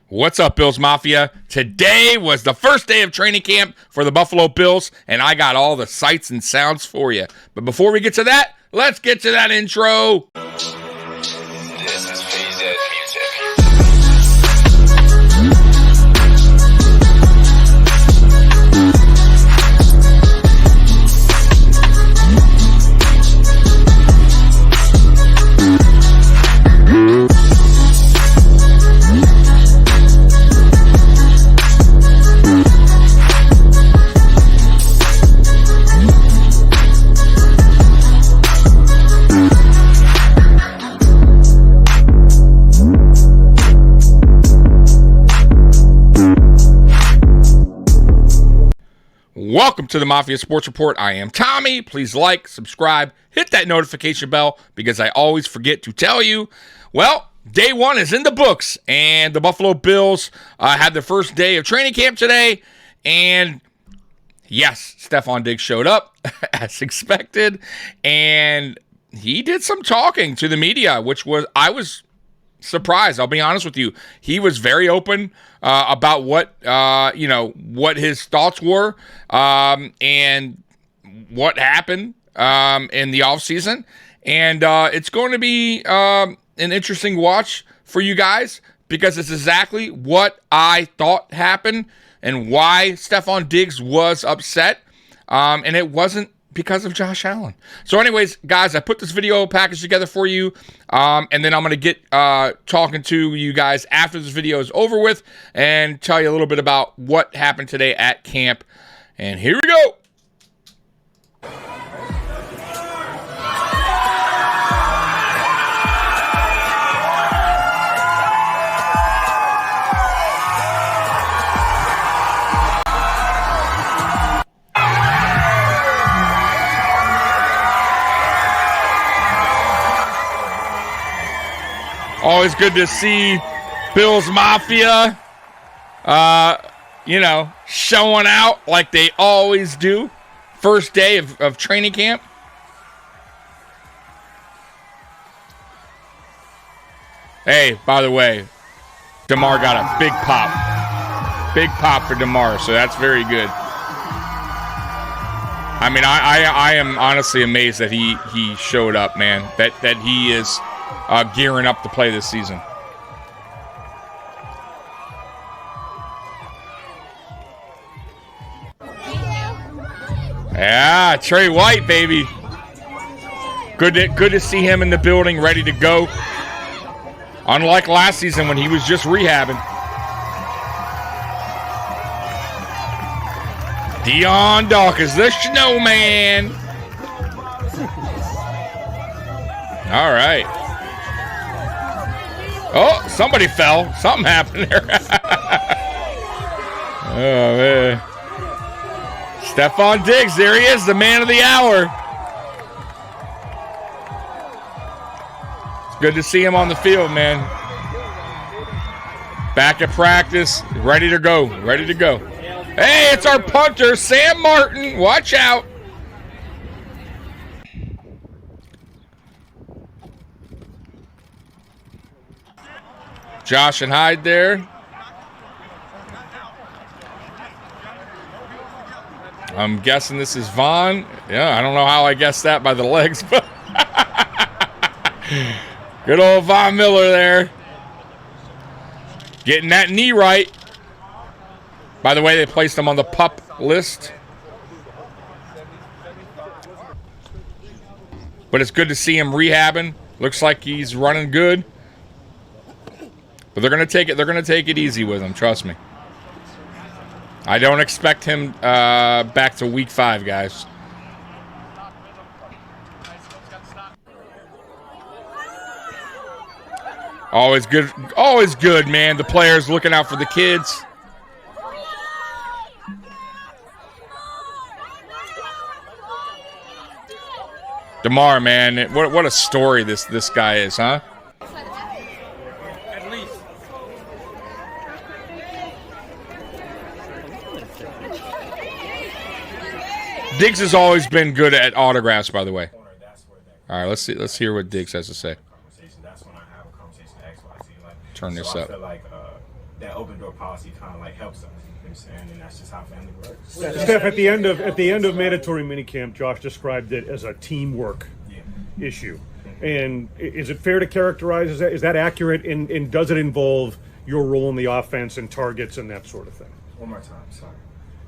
What's up, Bills Mafia? Today was the first day of training camp for the Buffalo Bills, and I got all the sights and sounds for you. But before we get to that, let's get to that intro. This is PZ Music. Welcome to the Mafia Sports Report. I am Tommy. Please like, subscribe, hit that notification bell because I always forget to tell you. Well, day one is in the books, and the Buffalo Bills had their first day of training camp today. And yes, Stefon Diggs showed up as expected, and he did some talking to the media, I was surprised. I'll be honest with you. He was very open about what his thoughts were and what happened in the offseason. And it's going to be an interesting watch for you guys because it's exactly what I thought happened and why Stefon Diggs was upset. And it wasn't because of Josh Allen. So anyways, guys, I put this video package together for you, and then I'm going to get talking to you guys after this video is over with and tell you a little bit about what happened today at camp. And here we go. Always good to see Bills Mafia, showing out like they always do. First day of training camp. Hey, by the way, DeMar got a big pop. Big pop for DeMar, so that's very good. I mean, I am honestly amazed that he showed up, man. That he is gearing up to play this season. Yeah, Trey White, baby. Good to see him in the building, ready to go. Unlike last season when he was just rehabbing. Dion Dawkins, the snowman. All right. Oh, somebody fell. Something happened there. Oh, man. Stefon Diggs, there he is, the man of the hour. It's good to see him on the field, man. Back at practice, ready to go, ready to go. Hey, it's our punter, Sam Martin. Watch out. Josh and Hyde there. I'm guessing this is Vaughn. Yeah, I don't know how I guessed that by the legs, but good old Von Miller there. Getting that knee right. By the way, they placed him on the PUP list. But it's good to see him rehabbing. Looks like he's running good. But they're gonna take it easy with him, trust me. I don't expect him back to week 5, guys. Always good, man. The players looking out for the kids. DeMar, man, what a story this guy is, huh? At least. Diggs has always been good at autographs, by the way. All right, let's hear what Diggs has to say. Turn this up. that open door policy kind of like helps us. You know what I'm saying? And that's just how family works. Steph, at the end of mandatory minicamp, Josh described it as a teamwork issue. And is it fair to characterize is that accurate? And does it involve your role in the offense and targets and that sort of thing? One more time, sorry.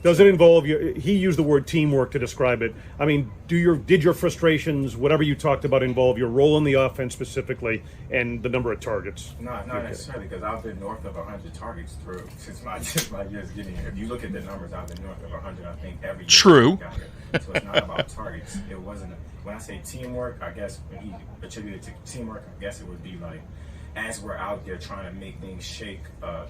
Does it involve you? He used the word teamwork to describe it. I mean, did your frustrations, whatever you talked about, involve your role in the offense specifically and the number of targets? Not necessarily, because I've been north of 100 targets since my years getting here. If you look at the numbers, I've been north of 100. I think every year. True. So it's not about targets. It wasn't. When I say teamwork, I guess when he attributed to teamwork, I guess it would be like, as we're out there trying to make things shake,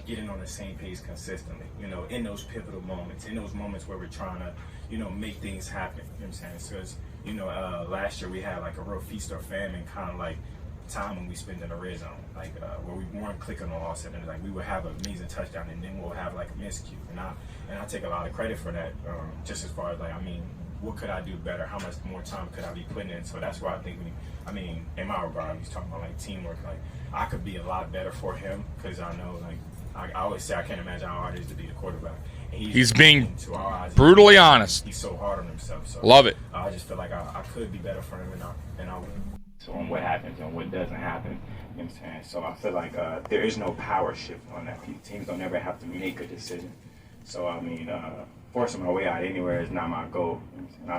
getting on the same pace consistently, you know, in those pivotal moments, in those moments where we're trying to, you know, make things happen, you know what I'm saying? Because, you know, last year we had like a real feast or famine kind of like time when we spent in the red zone, like where we weren't clicking on all cylinders. Like we would have an amazing touchdown and then we'll have like a miscue. And I take a lot of credit for that, just as far as like, I mean, what could I do better? How much more time could I be putting in? So that's why I think in my regard, he's talking about like teamwork. Like I could be a lot better for him because I know, like I always say, I can't imagine how hard it is to be the quarterback. And He's being to our eyes, brutally honest. He's so hard on himself. So Love it. I just feel like I could be better for him, and I would. So on what happens and what doesn't happen, you know what I'm saying? So I feel like there is no power shift on that. Teams don't ever have to make a decision. So I mean, forcing my way out anywhere is not my goal. And I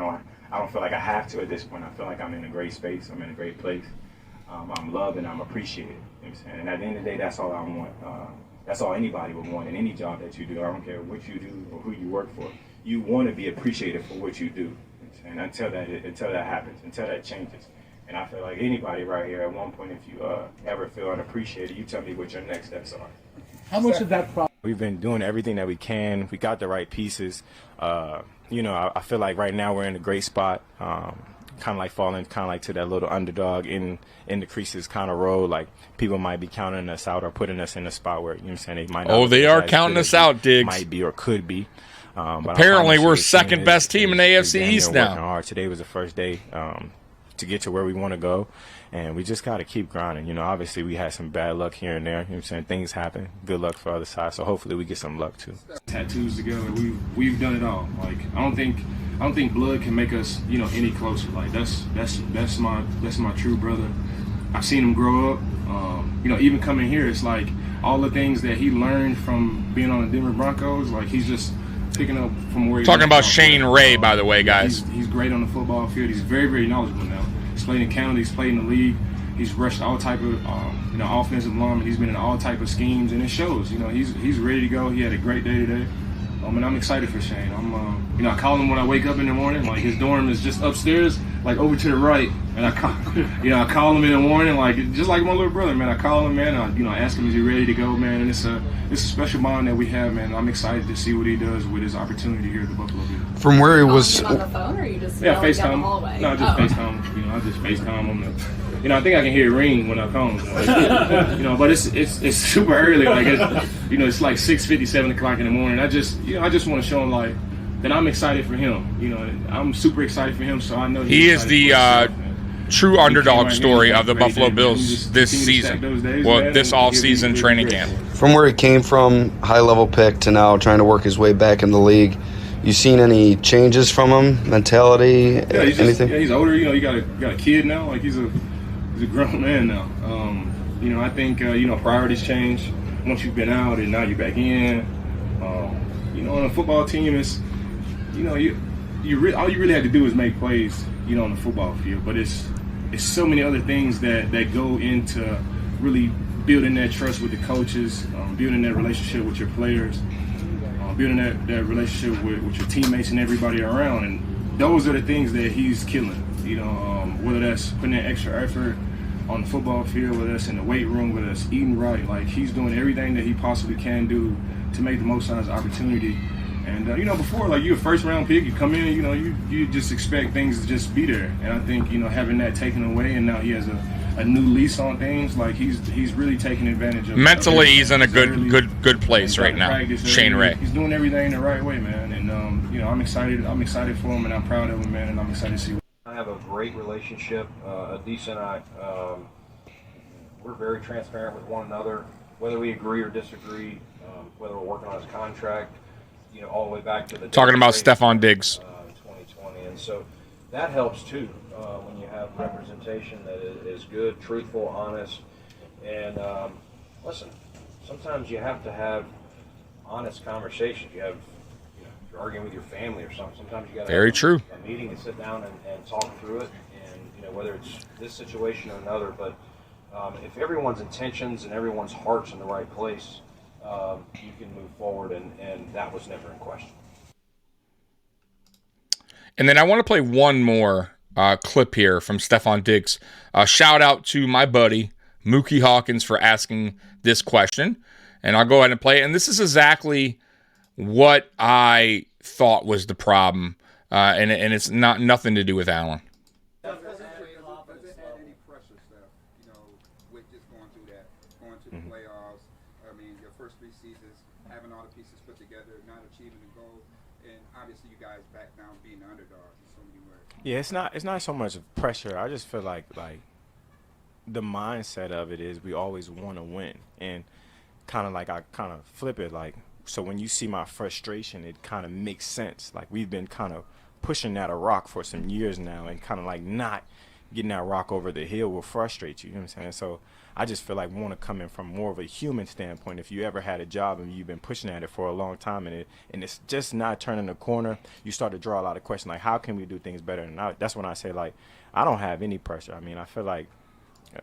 don't feel like I have to at this point. I feel like I'm in a great space. I'm in a great place. I'm loved and I'm appreciated. You know what I'm saying? And at the end of the day, that's all I want. That's all anybody would want in any job that you do. I don't care what you do or who you work for. You want to be appreciated for what you do. You know what I'm saying? Until that happens, until that changes. And I feel like anybody right here at one point, if you ever feel unappreciated, you tell me what your next steps are. How much of that problem? We've been doing everything that we can. We got the right pieces. You know, I feel like right now we're in a great spot. Kind of like falling, kind of like to that little underdog in the creases kind of role. Like people might be counting us out or putting us in a spot where, you know what I'm saying, they might not. Oh, they are counting us out, Diggs. Might be or could be. Apparently, we're second best team in the AFC East now. Hard. Today was the first day to get to where we want to go, and we just got to keep grinding. You know, obviously we had some bad luck here and there. You know what I'm saying? Things happen. Good luck for other side. So hopefully we get some luck too. Tattoos together, we've done it all. Like I don't think blood can make us, you know, any closer. Like that's my true brother. I've seen him grow up. You know, even coming here, it's like all the things that he learned from being on the Denver Broncos. Like he's just picking up from where he's talking about Shane Ray, by the way, guys. He's great on the football field. He's very, very knowledgeable now. He's played in Canada. He's played in the league. He's rushed all type of you know, offensive linemen. He's been in all type of schemes, and it shows. You know, he's ready to go. He had a great day today. And I'm excited for Shane. You know, I call him when I wake up in the morning. Like his dorm is just upstairs, like over to the right. And I call him in the morning, like just like my little brother, man. I call him, man. I ask him, is he ready to go, man? And it's a special bond that we have, man. I'm excited to see what he does with his opportunity here at the Buffalo Bills. From where he was on the phone, or you just FaceTime down the hallway? No, just FaceTime. You know, I just FaceTime on the. You know, I think I can hear it ring when I come. You know, but it's super early. Like you know, it's like 6:50, 7 o'clock in the morning. I just want to show him like that I'm excited for him. You know, I'm super excited for him. So I know he is the true underdog story of the Buffalo Bills this season. Well, this off-season training camp. from where he came from, high level pick, to now trying to work his way back in the league. You seen any changes from him? Mentality? Yeah, anything? He's older. You know, you got a kid now. Like he's a grown man now. You know, I think you know, priorities change once you've been out and now you're back in. You know, on a football team, it's, you know, all you really have to do is make plays, you know, on the football field. But it's so many other things that go into really building that trust with the coaches, building that relationship with your players, building that relationship with your teammates and everybody around. And those are the things that he's killing. You know, whether that's putting in extra effort on the football field, whether that's in the weight room, whether that's eating right. Like, he's doing everything that he possibly can do to make the most out of his opportunity. And, you know, before, like, you're a first-round pick, you come in, you know, you just expect things to just be there. And I think, you know, having that taken away and now he has a new lease on things, like, he's really taking advantage of Mentally, he's in a good place right now, Shane Ray. He's doing everything the right way, man. And, you know, I'm excited for him, and I'm proud of him, man, and I'm excited to see. I have a great relationship, we're very transparent with one another. whether we agree or disagree, whether we're working on his contract, all the way back to the Talking about Stefon Diggs. 2020, and so that helps too when you have representation that is good, truthful, honest, and listen. Sometimes you have to have honest conversations. You have, if you're arguing with your family or something. Sometimes you got to Very have true. a meeting and sit down and talk through it, and whether it's this situation or another. But if everyone's intentions and everyone's heart's in the right place, you can move forward, and that was never in question. And then I want to play one more clip here from Stefon Diggs. Shout out to my buddy, Mookie Hawkins, for asking this question. And I'll go ahead and play it. And this is exactly what I thought was the problem. And it's nothing to do with Allen. Does it add any pressure, Steph, with just going through that, going to the playoffs? I mean, your first 3 seasons, having all the pieces put together, not achieving the goal, and obviously you guys back down being the underdog in so many ways. Yeah, it's not so much pressure. I just feel like the mindset of it is we always want to win, and I kind of flip it so when you see my frustration, it kind of makes sense. Like we've been kind of pushing at a rock for some years now, and kind of not getting that rock over the hill will frustrate you. You know what I'm saying? So I just feel like we want to come in from more of a human standpoint. If you ever had a job and you've been pushing at it for a long time and it's just not turning the corner, you start to draw a lot of questions like, how can we do things better? And that's when I say, I don't have any pressure. I mean, I feel like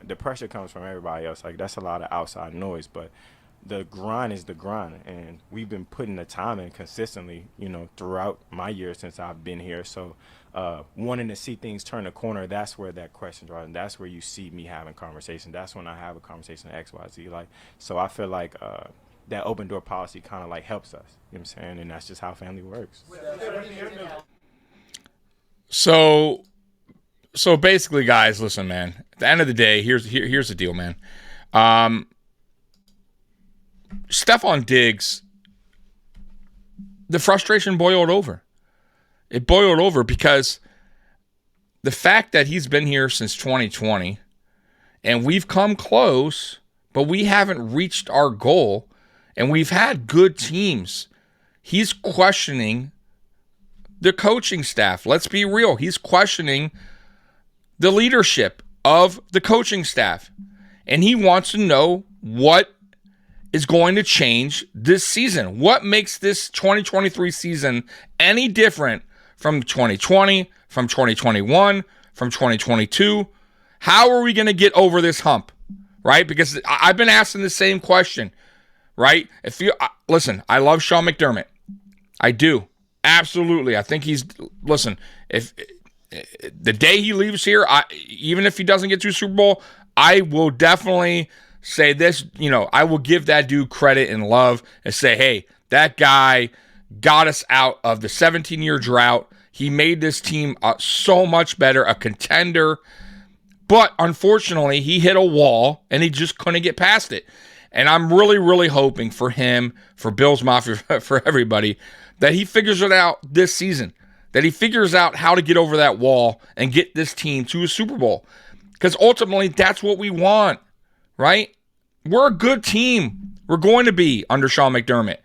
the pressure comes from everybody else. That's a lot of outside noise, but the grind is the grind, and we've been putting the time in consistently, throughout my years since I've been here. So wanting to see things turn the corner, that's where that question draws, and that's where you see me having conversation. That's when I have a conversation X, Y, Z. So I feel like that open door policy kind of helps us. You know what I'm saying? And that's just how family works. So basically, guys, listen, man. At the end of the day, here's the deal, man. Stefon Diggs, the frustration boiled over. It boiled over because the fact that he's been here since 2020 and we've come close, but we haven't reached our goal, and we've had good teams. He's questioning the coaching staff. Let's be real. He's questioning the leadership of the coaching staff. And he wants to know what is going to change this season. What makes this 2023 season any different from 2020, from 2021, from 2022? How are we going to get over this hump, right? Because I've been asking the same question, right? Listen, I love Sean McDermott. I do. Absolutely. I think if the day he leaves here, even if he doesn't get to a Super Bowl, I will definitely say this, I will give that dude credit and love and say, hey, that guy got us out of the 17-year drought. He made this team so much better, a contender. But unfortunately, he hit a wall and he just couldn't get past it. And I'm really, really hoping for him, for Bills Mafia, for everybody, that he figures it out this season, that he figures out how to get over that wall and get this team to a Super Bowl. Because ultimately, that's what we want. Right? We're a good team. We're going to be under Sean McDermott.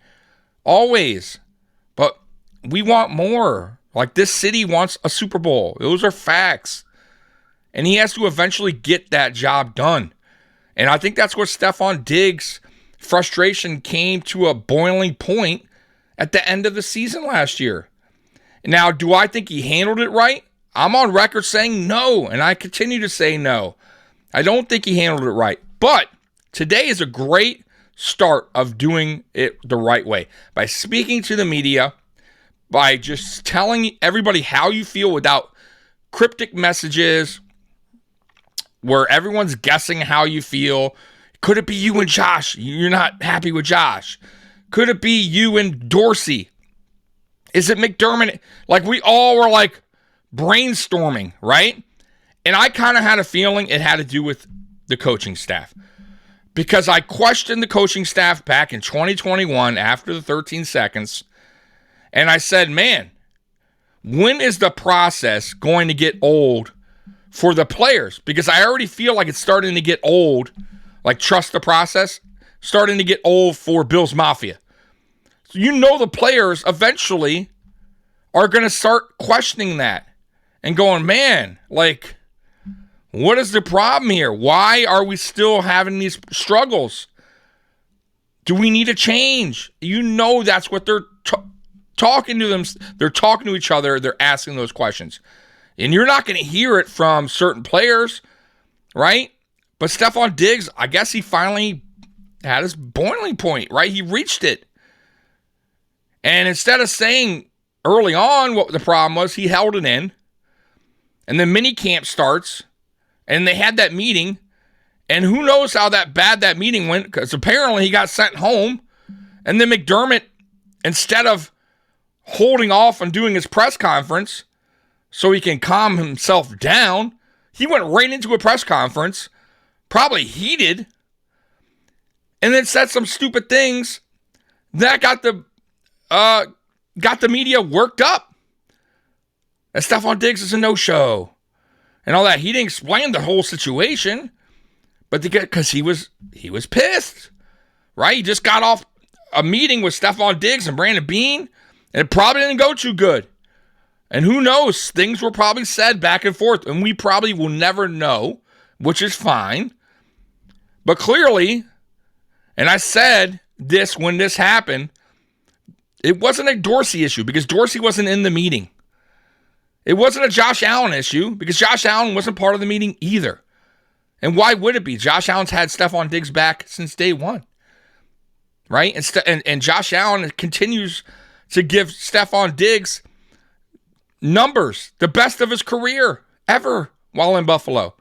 Always. But we want more. This city wants a Super Bowl. Those are facts. And he has to eventually get that job done. And I think that's what Stefon Diggs' frustration came to a boiling point at the end of the season last year. Now, do I think he handled it right? I'm on record saying no, and I continue to say no. I don't think he handled it right. But today is a great start of doing it the right way. By speaking to the media, by just telling everybody how you feel without cryptic messages where everyone's guessing how you feel. Could it be you and Josh? You're not happy with Josh. Could it be you and Dorsey? Is it McDermott? We all were brainstorming, right? And I kind of had a feeling it had to do with the coaching staff, because I questioned the coaching staff back in 2021 after the 13 seconds, and I said, man, when is the process going to get old for the players? Because I already feel like it's starting to get old, trust the process. starting to get old for Bills Mafia. So you know the players eventually are going to start questioning that and going, man, like, what is the problem here? Why are we still having these struggles? Do we need a change? You know that's what they're talking to them. They're talking to each other. They're asking those questions. And you're not going to hear it from certain players, right? But Stefon Diggs, I guess he finally had his boiling point, right? He reached it. And instead of saying early on what the problem was, he held it in. And then mini camp starts. And they had that meeting. And who knows how bad that meeting went, because apparently he got sent home. And then McDermott, instead of holding off on doing his press conference so he can calm himself down, he went right into a press conference, probably heated, and then said some stupid things that got the media worked up. And Stefon Diggs is a no-show and all that. He didn't explain the whole situation, but because he was pissed, right? He just got off a meeting with Stefon Diggs and Brandon Beane, and it probably didn't go too good. And who knows? Things were probably said back and forth, and we probably will never know, which is fine. But clearly, and I said this when this happened, it wasn't a Dorsey issue because Dorsey wasn't in the meeting. It wasn't a Josh Allen issue because Josh Allen wasn't part of the meeting either. And why would it be? Josh Allen's had Stefon Diggs back since day one, right? And Josh Allen continues to give Stefon Diggs numbers, the best of his career ever while in Buffalo.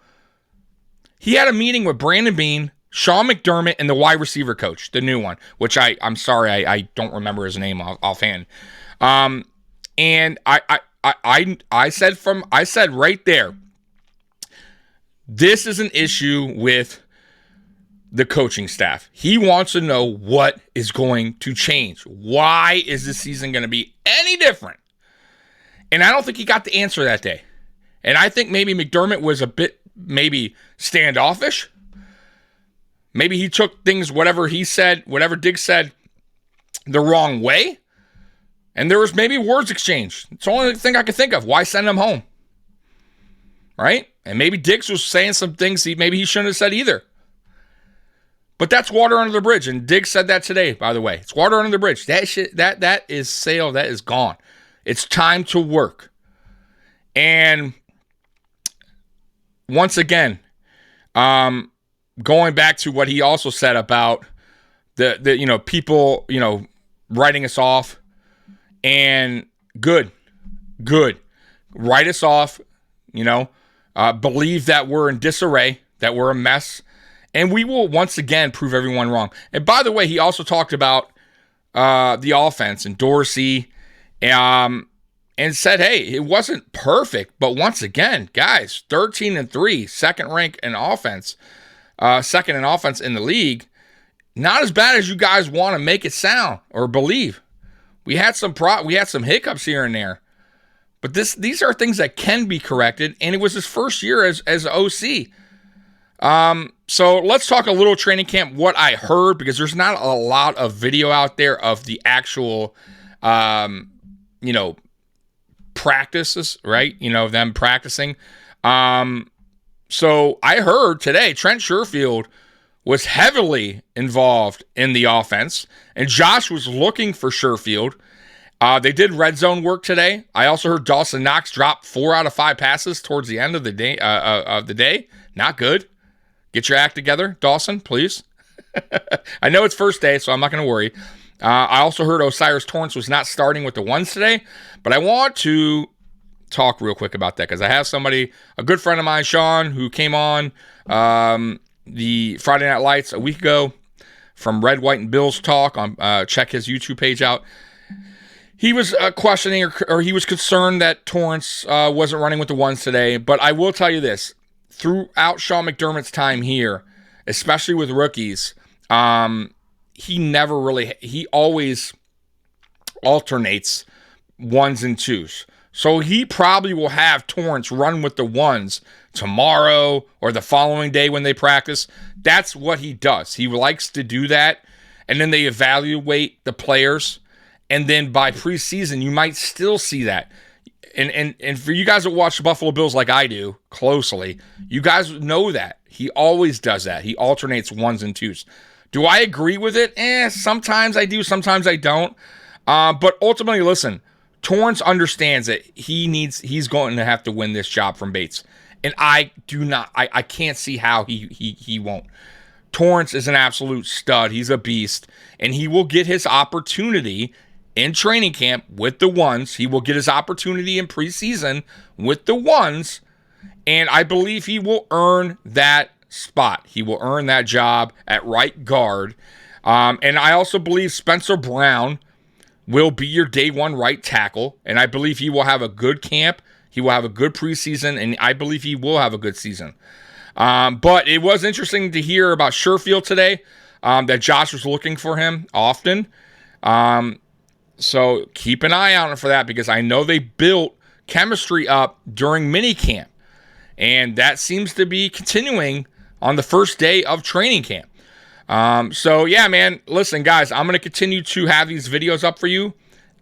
He had a meeting with Brandon Beane, Sean McDermott, and the wide receiver coach, the new one, which I'm sorry, I don't remember his name offhand. And I said right there, this is an issue with the coaching staff. He wants to know what is going to change. Why is this season going to be any different? And I don't think he got the answer that day. And I think maybe McDermott was a bit maybe standoffish. Maybe he took things, whatever he said, whatever Diggs said, the wrong way. And there was maybe words exchanged. It's the only thing I can think of. Why send him home? Right? And maybe Diggs was saying some things maybe he shouldn't have said either. But that's water under the bridge. And Diggs said that today, by the way. It's water under the bridge. That shit, that is sailed. That is gone. It's time to work. And once again, going back to what he also said about the people, writing us off, and good, write us off, believe that we're in disarray, that we're a mess, and we will once again prove everyone wrong. And by the way, he also talked about the offense and Dorsey, and said, hey, it wasn't perfect, but once again, guys, 13-3, second in offense in the league. Not as bad as you guys want to make it sound or believe. We had some hiccups here and there, but these are things that can be corrected, and it was his first year as OC. So let's talk a little training camp, what I heard, because there's not a lot of video out there of the actual, practices, right? Them practicing. So I heard today Trent Sherfield was heavily involved in the offense, and Josh was looking for Sherfield. They did red zone work today. I also heard Dawson Knox drop 4 out of 5 passes towards the end of the day. Not good. Get your act together, Dawson, please. I know it's first day, so I'm not going to worry. I also heard Osiris Torrance was not starting with the ones today, but I want to talk real quick about that because I have somebody, a good friend of mine, Sean, who came on the Friday Night Lights a week ago from Red, White, and Bills Talk. Check his YouTube page out. He was questioning or he was concerned that Torrance wasn't running with the ones today, but I will tell you this. Throughout Sean McDermott's time here, especially with rookies, he always alternates ones and twos. So he probably will have Torrance run with the ones tomorrow or the following day when they practice. That's what he does. He likes to do that. And then they evaluate the players. And then by preseason, you might still see that. And for you guys that watch the Buffalo Bills like I do closely, you guys know that. He always does that. He alternates ones and twos. Do I agree with it? Sometimes I do, sometimes I don't. But ultimately, listen, Torrance understands that he's going to have to win this job from Bates. And I can't see how he won't. Torrance is an absolute stud. He's a beast. And he will get his opportunity in training camp with the ones. He will get his opportunity in preseason with the ones. And I believe he will earn that spot. He will earn that job at right guard. And I also believe Spencer Brown will be your day one right tackle. And I believe he will have a good camp. He will have a good preseason. And I believe he will have a good season. But it was interesting to hear about Sherfield today, that Josh was looking for him often. So keep an eye on it for that, because I know they built chemistry up during minicamp. And that seems to be continuing on the first day of training camp. So, yeah, man, listen, guys, I'm going to continue to have these videos up for you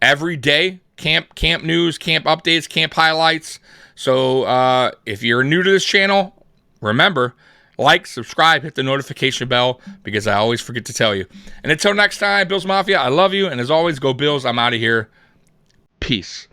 every day. Camp news, camp updates, camp highlights. So if you're new to this channel, remember, like, subscribe, hit the notification bell, because I always forget to tell you. And until next time, Bills Mafia, I love you. And as always, go Bills. I'm out of here. Peace.